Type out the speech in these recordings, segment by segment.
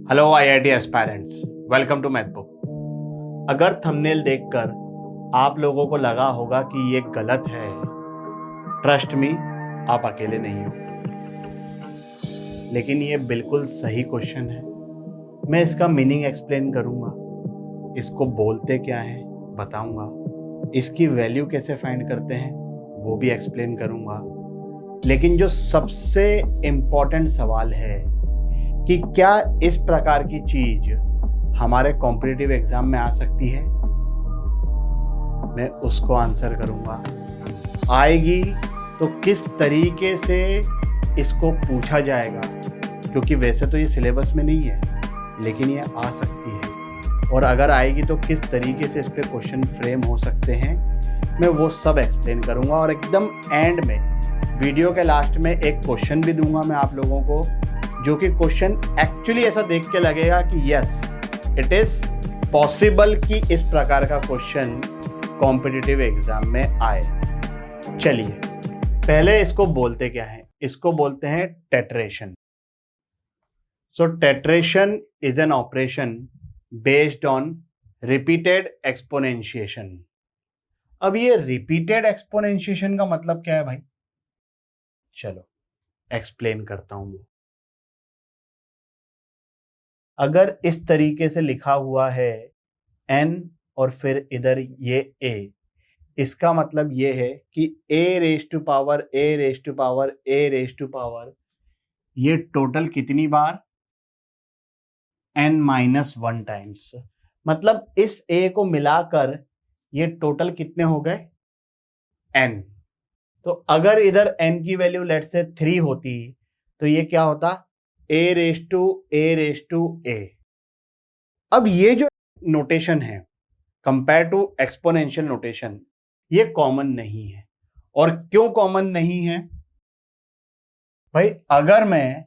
Hello IIT aspirants, welcome to Mathbook. अगर thumbnail देखकर आप लोगों को लगा होगा कि ये गलत है, ट्रस्ट मी, आप अकेले नहीं हो। लेकिन ये बिल्कुल सही क्वेश्चन है। मैं इसका मीनिंग एक्सप्लेन करूंगा, इसको बोलते क्या है बताऊंगा, इसकी वैल्यू कैसे फाइंड करते हैं वो भी एक्सप्लेन करूंगा। लेकिन जो सबसे इम्पोर्टेंट सवाल है कि क्या इस प्रकार की चीज हमारे कॉम्पिटिटिव एग्जाम में आ सकती है, मैं उसको आंसर करूंगा। आएगी तो किस तरीके से इसको पूछा जाएगा, क्योंकि वैसे तो ये सिलेबस में नहीं है लेकिन ये आ सकती है, और अगर आएगी तो किस तरीके से इस पे क्वेश्चन फ्रेम हो सकते हैं, मैं वो सब एक्सप्लेन करूंगा। और एकदम एंड में, वीडियो के लास्ट में, एक क्वेश्चन भी दूंगा मैं आप लोगों को, जो कि क्वेश्चन एक्चुअली ऐसा देख के लगेगा कि यस इट इज पॉसिबल कि इस प्रकार का क्वेश्चन कॉम्पिटिटिव एग्जाम में आए। चलिए पहले इसको बोलते क्या है, इसको बोलते हैं tetration. So tetration is an operation based on repeated exponentiation. अब ये रिपीटेड एक्सपोनेंशिएशन का मतलब क्या है भाई, चलो एक्सप्लेन करता हूं। अगर इस तरीके से लिखा हुआ है n और फिर इधर ये a, इसका मतलब ये है कि a raise to power a raise to power a raise to power, ये टोटल कितनी बार, n-1 टाइम्स। मतलब इस a को मिलाकर ये टोटल कितने हो गए, n। तो अगर इधर n की वैल्यू लेट से 3 होती तो ये क्या होता, a रेज टू a। अब ये जो नोटेशन है कंपेयर टू एक्सपोनेंशियल नोटेशन, ये कॉमन नहीं है। और क्यों कॉमन नहीं है भाई, अगर मैं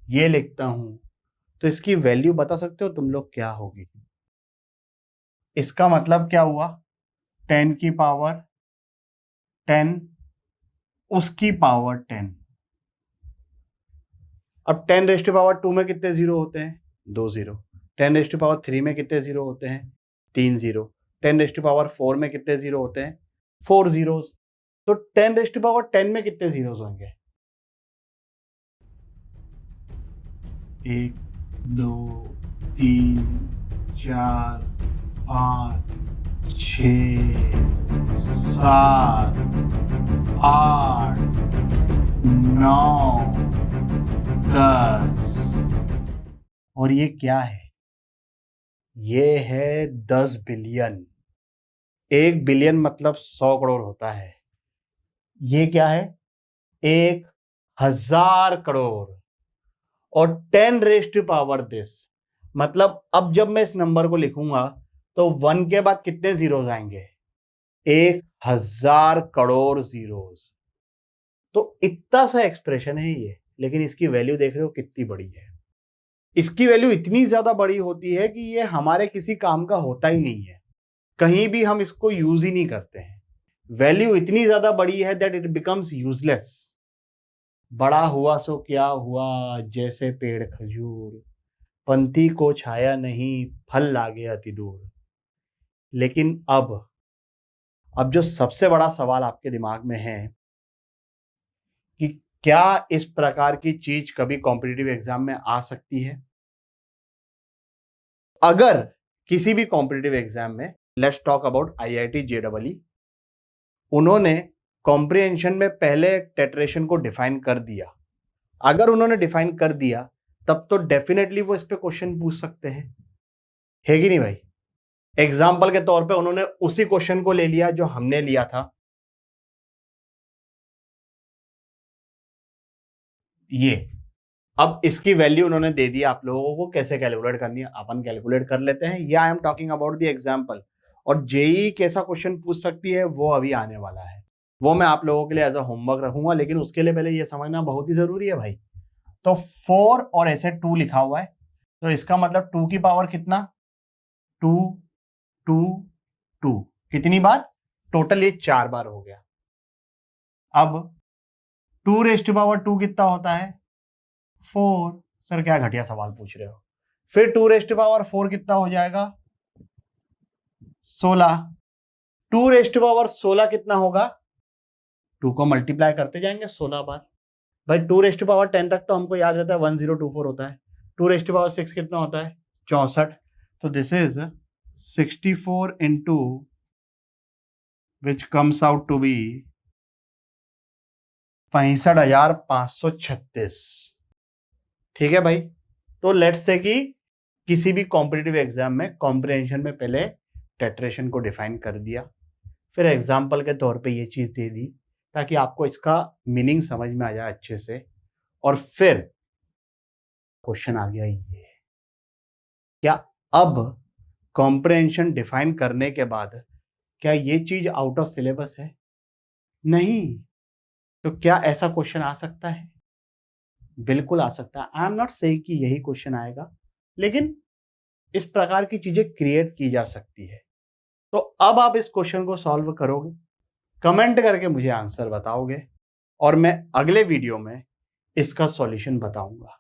ये लिखता हूं तो इसकी वैल्यू बता सकते हो तुम लोग क्या होगी। इसका मतलब क्या हुआ, 10 की पावर 10 उसकी पावर 10। अब 10 रेज टू पावर 2 में कितने जीरो होते हैं, 2 जीरो। 10 रेज टू पावर 3 में कितने जीरो होते हैं, 3 जीरो। 10 रेज टू पावर 4 में कितने जीरो होते हैं, 4 जीरोस। तो 10 रेज टू पावर 10 में कितने जीरोस होंगे, 1 2 3 4 5 6 7 8 9 10। और ये क्या है, ये है 10 बिलियन। 1 बिलियन मतलब 100 करोड़ होता है। ये क्या है, 1000 करोड़। और 10 रेज टू पावर दिस, मतलब अब जब मैं इस नंबर को लिखूंगा तो 1 के बाद कितने जीरोस आएंगे, 1000 करोड़ जीरोस। तो इतना सा एक्सप्रेशन है ये, लेकिन इसकी वैल्यू देख रहे हो कितनी बड़ी है। इसकी वैल्यू इतनी ज्यादा बड़ी होती है कि ये हमारे किसी काम का होता ही नहीं है, कहीं भी हम इसको यूज ही नहीं करते हैं। वैल्यू इतनी ज्यादा बड़ी है दैट इट बिकम्स यूजलेस। बड़ा हुआ सो क्या हुआ, जैसे पेड़ खजूर, पंथी को छाया नहीं, फल लागे अति दूर। लेकिन अब जो सबसे बड़ा सवाल आपके दिमाग में है कि क्या इस प्रकार की चीज कभी कॉम्पिटिटिव एग्जाम में आ सकती है। अगर किसी भी कॉम्पिटिटिव एग्जाम में, let's talk about IIT JEE, उन्होंने कॉम्प्रिहेंशन में पहले टेट्रेशन को डिफाइन कर दिया, अगर उन्होंने डिफाइन कर दिया तब तो डेफिनेटली वो इस पे क्वेश्चन पूछ सकते हैं, है कि नहीं भाई। एग्जाम्पल के तौर पे उन्होंने उसी क्वेश्चन को ले लिया जो हमने लिया था, ये। अब इसकी वैल्यू उन्होंने दे दी आप लोगों को, कैसे कैलकुलेट करनी है अपन कैलकुलेट कर लेते हैं। या I am talking about the example. और जेई कैसा क्वेश्चन पूछ सकती है वो अभी आने वाला है, वो मैं आप लोगों के लिए एज अ होमवर्क रखूंगा। लेकिन उसके लिए पहले ये समझना बहुत ही जरूरी है भाई। तो 4 और ऐसे 2 लिखा हुआ है, तो इसका मतलब 2 की पावर कितना, 2 2 2, कितनी बार, टोटल ये 4 बार हो गया। अब 2 रेज टू पावर 2 कितना होता है, 4। सर क्या घटिया सवाल पूछ रहे हो। फिर 2⁴ कितना हो जाएगा? 16। 2⁴ कितना होगा? 2 को मल्टीप्लाई करते जाएंगे 16 बार। भाई 2⁻10 तक तो हमको याद रहता है 1024 होता है। 2⁻6 कितना होता है? 64। तो this is 64 into which comes out to be 65,536। ठीक है भाई। तो लेट्स से कि किसी भी कॉम्पिटिटिव एग्जाम में कॉम्प्रिहेंशन में पहले टेट्रेशन को डिफाइन कर दिया, फिर एग्जाम्पल के तौर पे ये चीज दे दी ताकि आपको इसका मीनिंग समझ में आ जाए अच्छे से, और फिर क्वेश्चन आ गया ये, क्या अब कॉम्प्रिहेंशन डिफाइन करने के बाद क्या ये चीज आउट ऑफ सिलेबस है? नहीं। तो क्या ऐसा क्वेश्चन आ सकता है? बिल्कुल आ सकता है। आई एम नॉट सेइंग कि यही क्वेश्चन आएगा, लेकिन इस प्रकार की चीजें क्रिएट की जा सकती है। तो अब आप इस क्वेश्चन को सॉल्व करोगे, कमेंट करके मुझे आंसर बताओगे, और मैं अगले वीडियो में इसका सॉल्यूशन बताऊंगा।